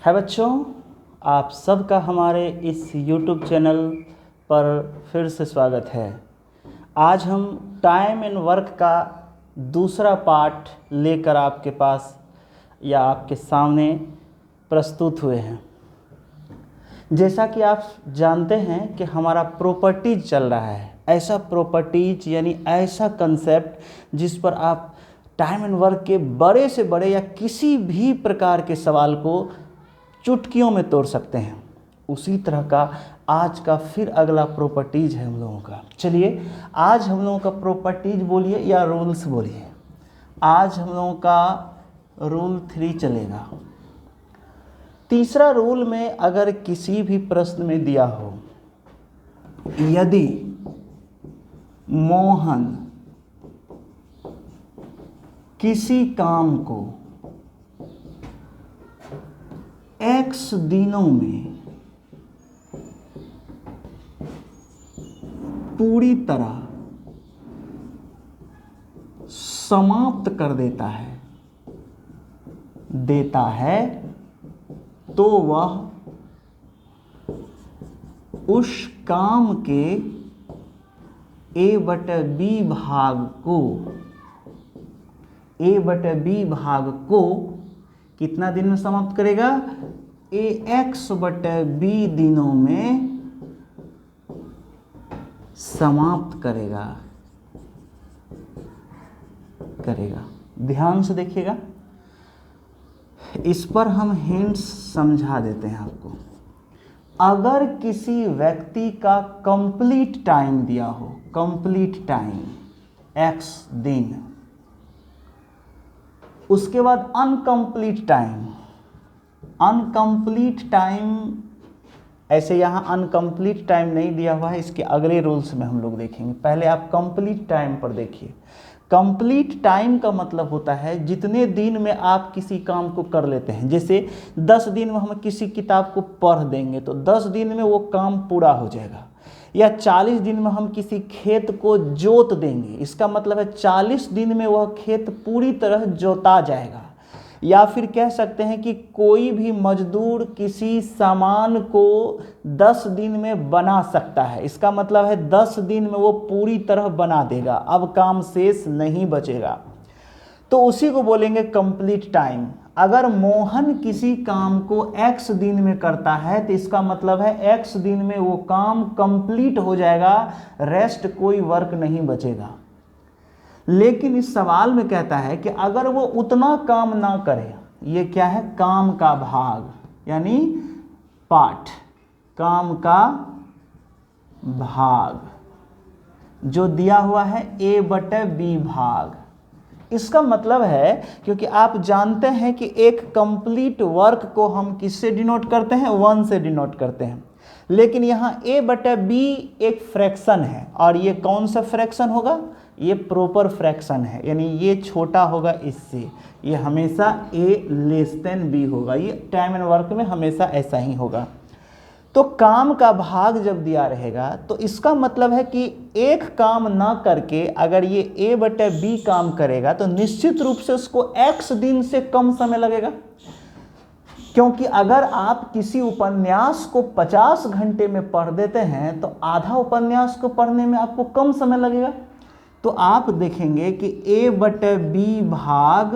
है बच्चों, आप सबका हमारे इस YouTube चैनल पर फिर से स्वागत है। आज हम टाइम एंड वर्क का दूसरा पार्ट लेकर आपके पास या आपके सामने प्रस्तुत हुए हैं। जैसा कि आप जानते हैं कि हमारा प्रॉपर्टीज चल रहा है, ऐसा प्रॉपर्टीज यानी ऐसा कंसेप्ट जिस पर आप टाइम एंड वर्क के बड़े से बड़े या किसी भी प्रकार के सवाल को चुटकियों में तोड़ सकते हैं। उसी तरह का आज का फिर अगला प्रॉपर्टीज है हम लोगों का। चलिए आज हम लोगों का प्रॉपर्टीज बोलिए या रूल्स बोलिए। आज हम लोगों का रूल 3 चलेगा। तीसरा रूल में अगर किसी भी प्रश्न में दिया हो, यदि मोहन किसी काम को X दिनों में पूरी तरह समाप्त कर देता है तो वह उस काम के A/B भाग को कितना दिन में समाप्त करेगा? AX/B दिनों में समाप्त करेगा। ध्यान से देखिएगा, इस पर हम हिंट्स समझा देते हैं आपको। अगर किसी व्यक्ति का कंप्लीट टाइम दिया हो, कंप्लीट टाइम X दिन, उसके बाद अनकंप्लीट टाइम, ऐसे यहाँ अनकंप्लीट टाइम नहीं दिया हुआ है, इसके अगले रूल्स में हम लोग देखेंगे। पहले आप कंप्लीट टाइम पर देखिए। कंप्लीट टाइम का मतलब होता है जितने दिन में आप किसी काम को कर लेते हैं। जैसे 10 दिन में हम किसी किताब को पढ़ देंगे तो 10 दिन में वो काम पूरा हो जाएगा। या 40 दिन में हम किसी खेत को जोत देंगे, इसका मतलब है 40 दिन में वह खेत पूरी तरह जोता जाएगा। या फिर कह सकते हैं कि कोई भी मजदूर किसी सामान को 10 दिन में बना सकता है, इसका मतलब है 10 दिन में वो पूरी तरह बना देगा, अब काम शेष नहीं बचेगा। तो उसी को बोलेंगे कंप्लीट टाइम। अगर मोहन किसी काम को X दिन में करता है तो इसका मतलब है X दिन में वो काम कंप्लीट हो जाएगा, रेस्ट कोई वर्क नहीं बचेगा। लेकिन इस सवाल में कहता है कि अगर वो उतना काम ना करे, ये क्या है? काम का भाग यानी पार्ट, काम का भाग जो दिया हुआ है A/B भाग। इसका मतलब है, क्योंकि आप जानते हैं कि एक कंप्लीट वर्क को हम किससे डिनोट करते हैं? 1 से डिनोट करते हैं। लेकिन यहाँ A/B एक फ्रैक्शन है, और ये कौन सा फ्रैक्शन होगा? ये प्रॉपर फ्रैक्शन है, यानी ये छोटा होगा इससे, ये हमेशा A<B होगा। ये टाइम एंड वर्क में हमेशा ऐसा ही होगा। तो काम का भाग जब दिया रहेगा तो इसका मतलब है कि एक काम ना करके अगर ये A/B काम करेगा तो निश्चित रूप से उसको X दिन से कम समय लगेगा। क्योंकि अगर आप किसी उपन्यास को 50 घंटे में पढ़ देते हैं तो आधा उपन्यास को पढ़ने में आपको कम समय लगेगा। तो आप देखेंगे कि A/B भाग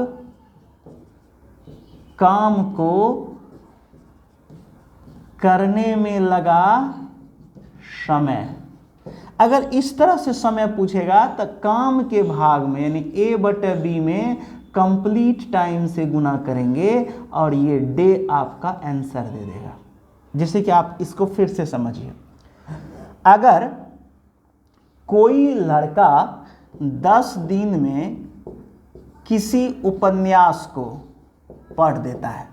काम को करने में लगा समय। अगर इस तरह से समय पूछेगा तो काम के भाग में यानी A/B में कंप्लीट टाइम से गुना करेंगे और ये डे आपका आंसर दे देगा। जैसे कि आप इसको फिर से समझिए। अगर कोई लड़का 10 दिन में किसी उपन्यास को पढ़ देता है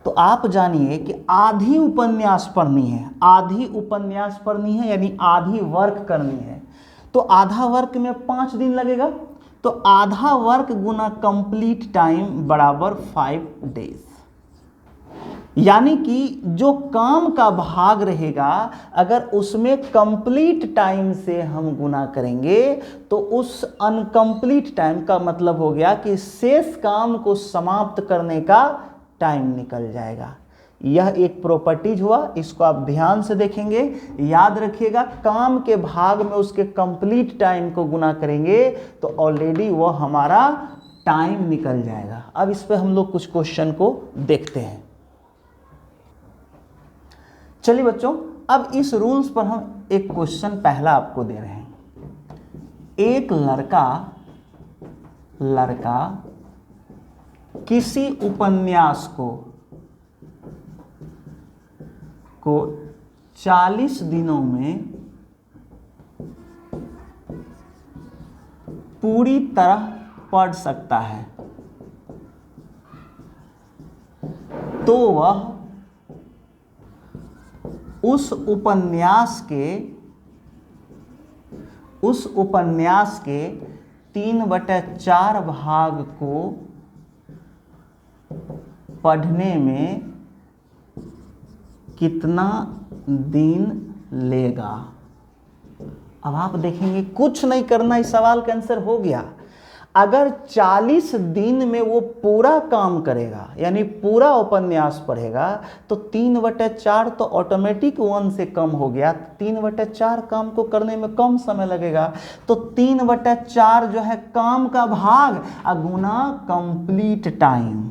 तो आप जानिए कि आधी उपन्यास पढ़नी है यानी आधी वर्क करनी है। तो आधा वर्क में 5 दिन लगेगा, तो आधा वर्क गुना कंप्लीट टाइम बराबर 5 डेज। यानी कि जो काम का भाग रहेगा अगर उसमें कंप्लीट टाइम से हम गुना करेंगे तो उस अनकंप्लीट टाइम का मतलब हो गया कि शेष काम को समाप्त करने का टाइम निकल जाएगा। यह एक प्रॉपर्टीज हुआ, इसको आप ध्यान से देखेंगे, याद रखिएगा। काम के भाग में उसके कंप्लीट टाइम को गुना करेंगे तो ऑलरेडी वो हमारा टाइम निकल जाएगा। अब इस पे हम लोग कुछ क्वेश्चन को देखते हैं। चलिए बच्चों, अब इस रूल्स पर हम एक क्वेश्चन पहला आपको दे रहे हैं। एक लड़का किसी उपन्यास को 40 दिनों में पूरी तरह पढ़ सकता है, तो वह उस उपन्यास के 3/4 भाग को पढ़ने में कितना दिन लेगा। अब आप देखेंगे कुछ नहीं करना, इस सवाल का आंसर हो गया। अगर 40 दिन में वो पूरा काम करेगा यानी पूरा उपन्यास पढ़ेगा तो 3/4 तो ऑटोमेटिक 1 से कम हो गया। 3/4 काम को करने में कम समय लगेगा, तो 3/4 जो है काम का भाग गुना कंप्लीट टाइम,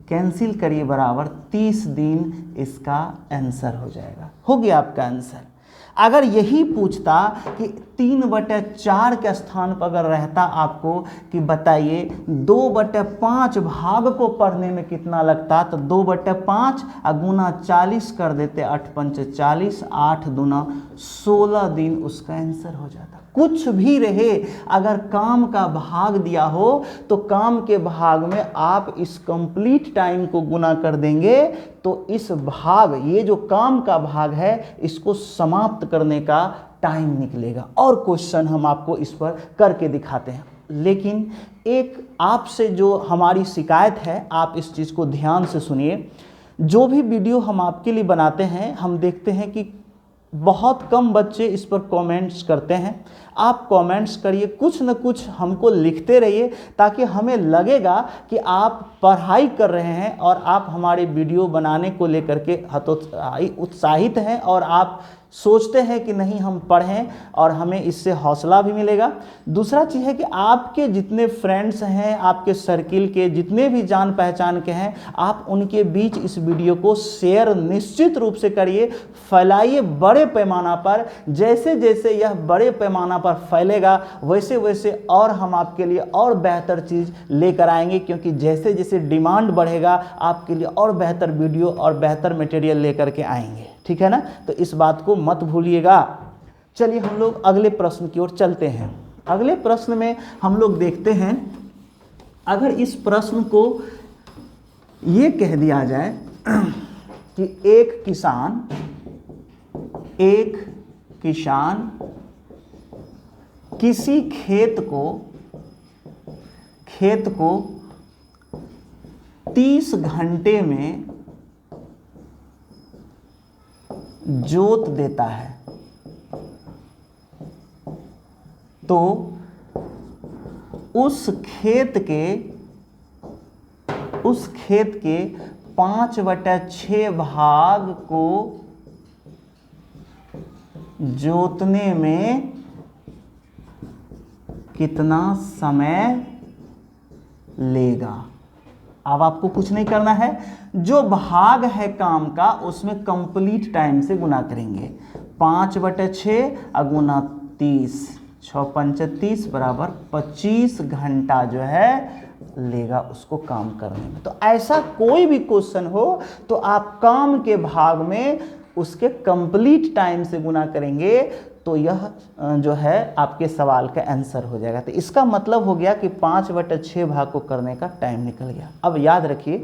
कैंसिल करिए, बराबर 30 दिन इसका आंसर हो जाएगा। हो गया आपका आंसर। अगर यही पूछता कि 3/4 के स्थान पर अगर रहता आपको कि बताइए 2/5 भाग को पढ़ने में कितना लगता, तो 2/5 गुना 40 कर देते, 8 पंच 40, 8 दूना 16 दिन उसका आंसर हो जाता। कुछ भी रहे, अगर काम का भाग दिया हो तो काम के भाग में आप इस कंप्लीट टाइम को गुना कर देंगे तो इस भाग, ये जो काम का भाग है, इसको समाप्त करने का टाइम निकलेगा। और क्वेश्चन हम आपको इस पर करके दिखाते हैं। लेकिन एक आपसे जो हमारी शिकायत है, आप इस चीज़ को ध्यान से सुनिए। जो भी वीडियो हम आपके लिए बनाते हैं, हम देखते हैं कि बहुत कम बच्चे इस पर कमेंट्स करते हैं। आप कमेंट्स करिए, कुछ न कुछ हमको लिखते रहिए, ताकि हमें लगेगा कि आप पढ़ाई कर रहे हैं और आप हमारे वीडियो बनाने को लेकर के उत्साहित हैं और आप सोचते हैं कि नहीं हम पढ़ें, और हमें इससे हौसला भी मिलेगा। दूसरा चीज़ है कि आपके जितने फ्रेंड्स हैं, आपके सर्किल के जितने भी जान पहचान के हैं, आप उनके बीच इस वीडियो को शेयर निश्चित रूप से करिए, फैलाइए बड़े पैमाना पर। जैसे जैसे यह बड़े पैमाना पर फैलेगा वैसे वैसे और हम आपके लिए और बेहतर चीज़ लेकर आएंगे, क्योंकि जैसे जैसे डिमांड बढ़ेगा आपके लिए और बेहतर वीडियो और बेहतर मटेरियल लेकर के आएंगे। ठीक है ना, तो इस बात को मत भूलिएगा। चलिए हम लोग अगले प्रश्न की ओर चलते हैं। अगले प्रश्न में हम लोग देखते हैं, अगर इस प्रश्न को ये कह दिया जाए कि एक किसान किसी खेत को 30 घंटे में जोत देता है, तो उस खेत के 5/6 भाग को जोतने में कितना समय लेगा। अब आपको कुछ नहीं करना है, जो भाग है काम का उसमें कंप्लीट टाइम से गुना करेंगे। 5/6 गुना 30, 6 पंच 30 बराबर 25 घंटा जो है लेगा उसको काम करने में। तो ऐसा कोई भी क्वेश्चन हो तो आप काम के भाग में उसके कंप्लीट टाइम से गुना करेंगे तो यह जो है आपके सवाल का आंसर हो जाएगा। तो इसका मतलब हो गया कि 5/6 भाग को करने का टाइम निकल गया। अब याद रखिए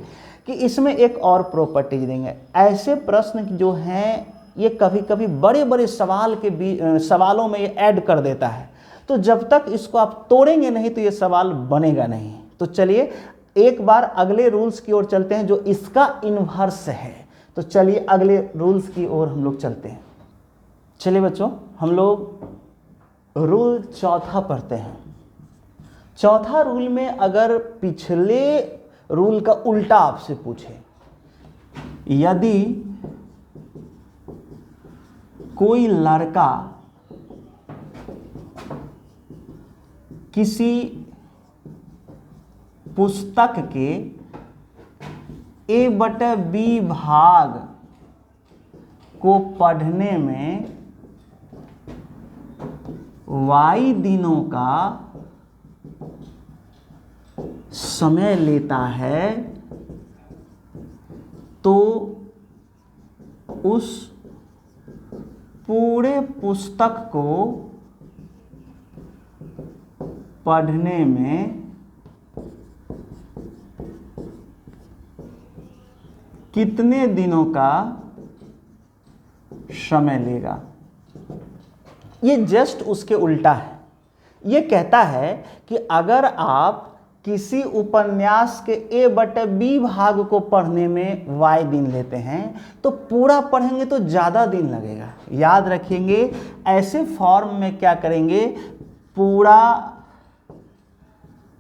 कि इसमें एक और प्रॉपर्टी देंगे। ऐसे प्रश्न जो हैं ये कभी कभी बड़े बड़े सवालों में ये ऐड कर देता है, तो जब तक इसको आप तोड़ेंगे नहीं तो ये सवाल बनेगा नहीं। तो चलिए एक बार अगले रूल्स की ओर चलते हैं जो इसका इन्वर्स है। तो चलिए अगले रूल्स की ओर हम लोग चलते हैं। चलिए बच्चों, हम लोग रूल चौथा पढ़ते हैं। चौथा रूल में अगर पिछले रूल का उल्टा आपसे पूछे, यदि कोई लड़का किसी पुस्तक के A/B भाग को पढ़ने में Y दिनों का समय लेता है, तो उस पूरे पुस्तक को पढ़ने में कितने दिनों का समय लेगा। ये जस्ट उसके उल्टा है। ये कहता है कि अगर आप किसी उपन्यास के A/B भाग को पढ़ने में Y दिन लेते हैं तो पूरा पढ़ेंगे तो ज़्यादा दिन लगेगा। याद रखेंगे, ऐसे फॉर्म में क्या करेंगे, पूरा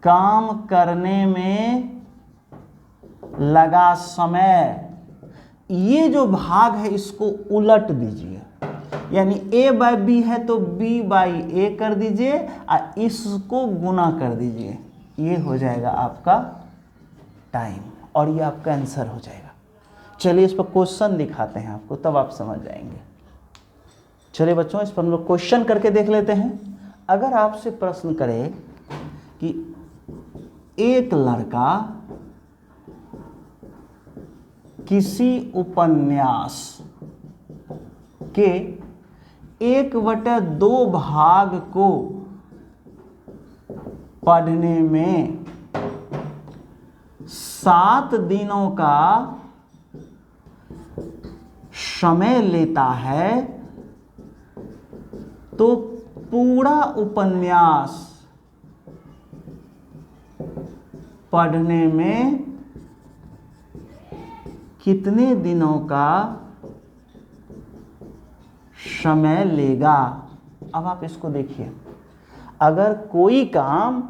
काम करने में लगा समय, ये जो भाग है इसको उलट दीजिए, यानी A/B है तो B/A कर दीजिए और इसको गुना कर दीजिए, ये हो जाएगा आपका टाइम और ये आपका आंसर हो जाएगा। चलिए इस पर क्वेश्चन दिखाते हैं आपको, तब आप समझ जाएंगे। चलिए बच्चों, इस पर हम लोग क्वेश्चन करके देख लेते हैं। अगर आपसे प्रश्न करे कि एक लड़का किसी उपन्यास के 1/2 भाग को पढ़ने में 7 दिनों का समय लेता है, तो पूरा उपन्यास पढ़ने में कितने दिनों का समय लेगा। अब आप इसको देखिए, अगर कोई काम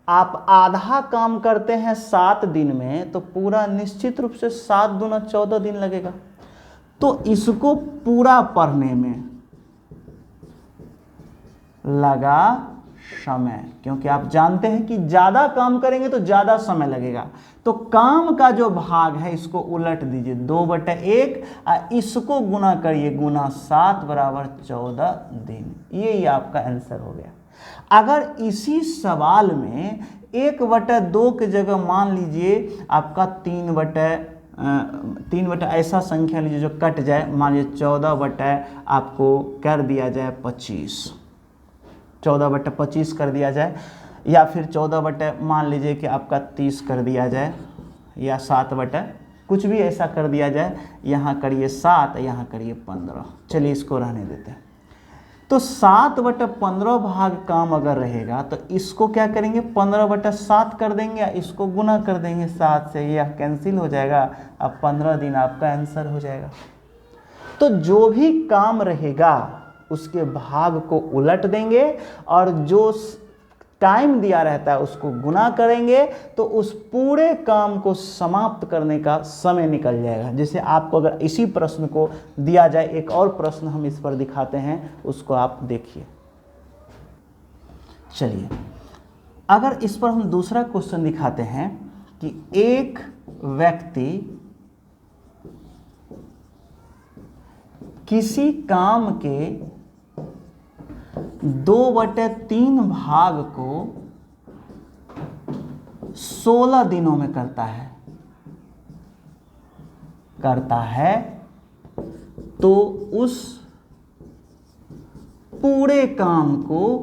आप आधा काम करते हैं 7 दिन में, तो पूरा निश्चित रूप से 7 दूना 14 दिन लगेगा। तो इसको पूरा पढ़ने में लगा समय, क्योंकि आप जानते हैं कि ज़्यादा काम करेंगे तो ज़्यादा समय लगेगा। तो काम का जो भाग है इसको उलट दीजिए, 2/1 इसको गुना करिए, गुना 7 बराबर 14 दिन। ये आपका आंसर हो गया। अगर इसी सवाल में 1/2 की जगह मान लीजिए आपका 3/3 ऐसा संख्या लीजिए जो कट जाए, मान लीजिए 14 आपको कर दिया जाए 25, 14/25 कर दिया जाए, या फिर 14 मान लीजिए कि आपका 30 कर दिया जाए, या 7 कुछ भी ऐसा कर दिया जाए। यहाँ करिए 7, यहाँ करिए 15। चलिए इसको रहने देते हैं। तो 7/15 भाग काम अगर रहेगा तो इसको क्या करेंगे, 15/7 कर देंगे, इसको गुना कर देंगे 7 से, यह कैंसिल हो जाएगा। अब 15 दिन आपका आंसर हो जाएगा। तो जो भी काम रहेगा उसके भाग को उलट देंगे और जो टाइम दिया रहता है उसको गुना करेंगे, तो उस पूरे काम को समाप्त करने का समय निकल जाएगा। जैसे आपको अगर इसी प्रश्न को दिया जाए, एक और प्रश्न हम इस पर दिखाते हैं, उसको आप देखिए। चलिए, अगर इस पर हम दूसरा क्वेश्चन दिखाते हैं कि एक व्यक्ति किसी काम के 2/3 भाग को 16 दिनों में करता है, तो उस पूरे काम को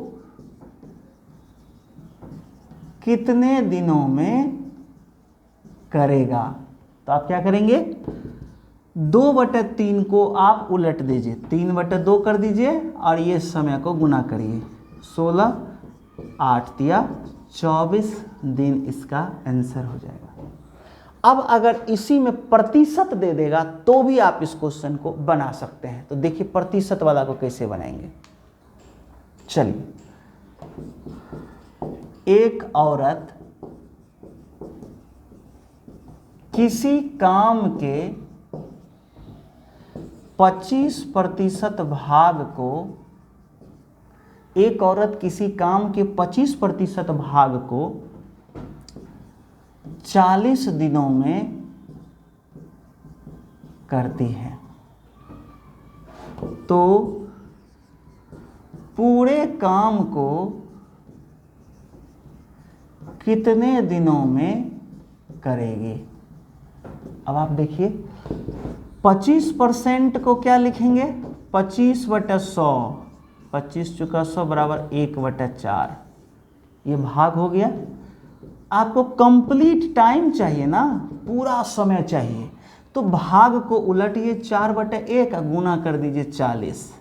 कितने दिनों में करेगा। तो आप क्या करेंगे, 2/3 को आप उलट दीजिए, 3/2 कर दीजिए और ये समय को गुना करिए, 16, 8 तिया 24 दिन इसका आंसर हो जाएगा। अब अगर इसी में प्रतिशत दे देगा तो भी आप इस क्वेश्चन को बना सकते हैं। तो देखिए प्रतिशत वाला को कैसे बनाएंगे। चलिए, एक औरत किसी काम के 25% भाग को, एक औरत किसी काम के 25% भाग को 40 दिनों में करती है, तो पूरे काम को कितने दिनों में करेगी। अब आप देखिए 25% को क्या लिखेंगे, 25/100, 25 चुका 100 बराबर 1/4, ये भाग हो गया। आपको कंप्लीट टाइम चाहिए ना, पूरा समय चाहिए, तो भाग को उलटिए 4/1 गुना कर दीजिए 40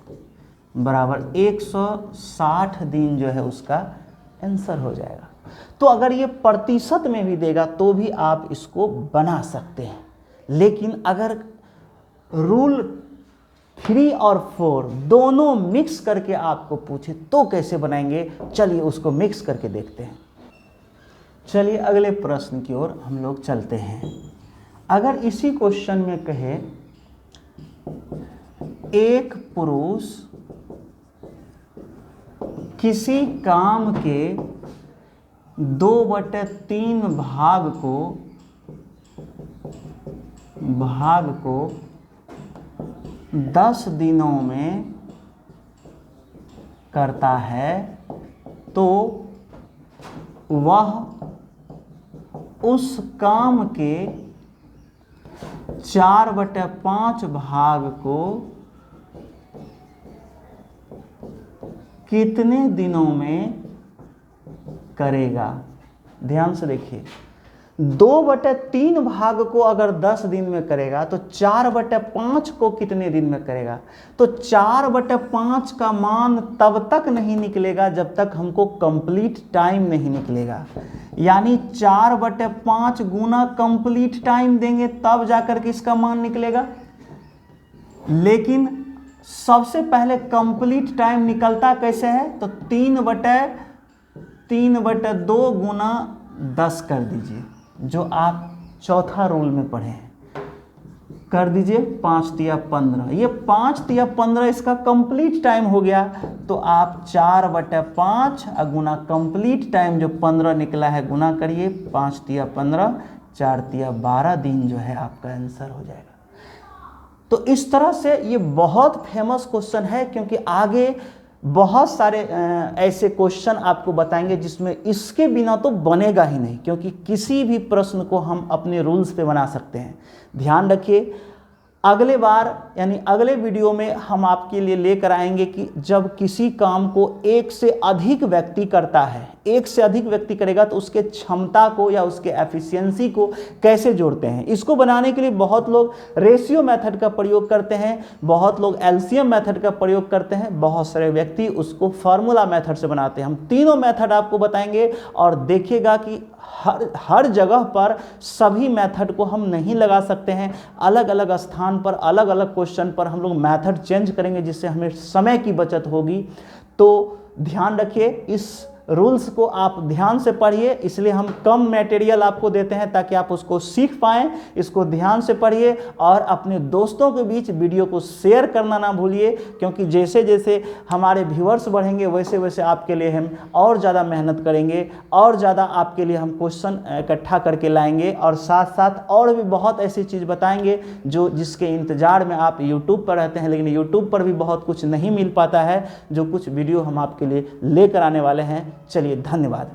बराबर 160 दिन जो है उसका आंसर हो जाएगा। तो अगर ये प्रतिशत में भी देगा तो भी आप इसको बना सकते हैं, लेकिन अगर रूल 3 और 4 दोनों मिक्स करके आपको पूछे तो कैसे बनाएंगे, चलिए उसको मिक्स करके देखते हैं। चलिए अगले प्रश्न की ओर हम लोग चलते हैं। अगर इसी क्वेश्चन में कहे एक पुरुष किसी काम के 2/3 भाग को 10 दिनों में करता है, तो वह उस काम के 4/5 भाग को कितने दिनों में करेगा। ध्यान से देखिए, 2/3 भाग को अगर 10 दिन में करेगा तो 4/5 को कितने दिन में करेगा। तो 4/5 का मान तब तक नहीं निकलेगा जब तक हमको कंप्लीट टाइम नहीं निकलेगा, यानी 4/5 गुना कंप्लीट टाइम देंगे तब जाकर के इसका मान निकलेगा। लेकिन सबसे पहले कंप्लीट टाइम निकलता कैसे है, तो 3/2 गुना 10 कर दीजिए, जो आप चौथा रूल में पढ़े हैं, कर दीजिए 5 तिया 15, ये 5 तिया 15 इसका कंप्लीट टाइम हो गया। तो आप 4/5 गुना कंप्लीट टाइम जो 15 निकला है गुना करिए, 5 तिया 15, 4 तिया 12 दिन जो है आपका आंसर हो जाएगा। तो इस तरह से ये बहुत फेमस क्वेश्चन है, क्योंकि आगे बहुत सारे ऐसे क्वेश्चन आपको बताएंगे जिसमें इसके बिना तो बनेगा ही नहीं, क्योंकि किसी भी प्रश्न को हम अपने रूल्स पे बना सकते हैं। ध्यान रखिए, अगले बार यानी अगले वीडियो में हम आपके लिए लेकर आएंगे कि जब किसी काम को एक से अधिक व्यक्ति करता है, एक से अधिक व्यक्ति करेगा तो उसके क्षमता को या उसके एफिशिएंसी को कैसे जोड़ते हैं। इसको बनाने के लिए बहुत लोग रेशियो मेथड का प्रयोग करते हैं, बहुत लोग एलसीएम मेथड का प्रयोग करते हैं, बहुत सारे व्यक्ति उसको फार्मूला मेथड से बनाते हैं। हम तीनों मेथड आपको बताएंगे और देखिएगा कि हर जगह पर सभी मेथड को हम नहीं लगा सकते हैं। अलग अलग स्थान पर अलग अलग क्वेश्चन पर हम लोग मेथड चेंज करेंगे, जिससे हमें समय की बचत होगी। तो ध्यान रखिए, इस रूल्स को आप ध्यान से पढ़िए, इसलिए हम कम मटेरियल आपको देते हैं ताकि आप उसको सीख पाएँ। इसको ध्यान से पढ़िए और अपने दोस्तों के बीच वीडियो को शेयर करना ना भूलिए, क्योंकि जैसे जैसे हमारे व्यूअर्स बढ़ेंगे वैसे वैसे आपके लिए हम और ज़्यादा मेहनत करेंगे, और ज़्यादा आपके लिए हम क्वेश्चन इकट्ठा करके लाएंगे, और साथ साथ और भी बहुत ऐसी चीज़ बताएंगे जिसके इंतज़ार में आप यूट्यूब पर रहते हैं, लेकिन यूट्यूब पर भी बहुत कुछ नहीं मिल पाता है, जो कुछ वीडियो हम आपके लिए लेकर आने वाले हैं। चलिए, धन्यवाद।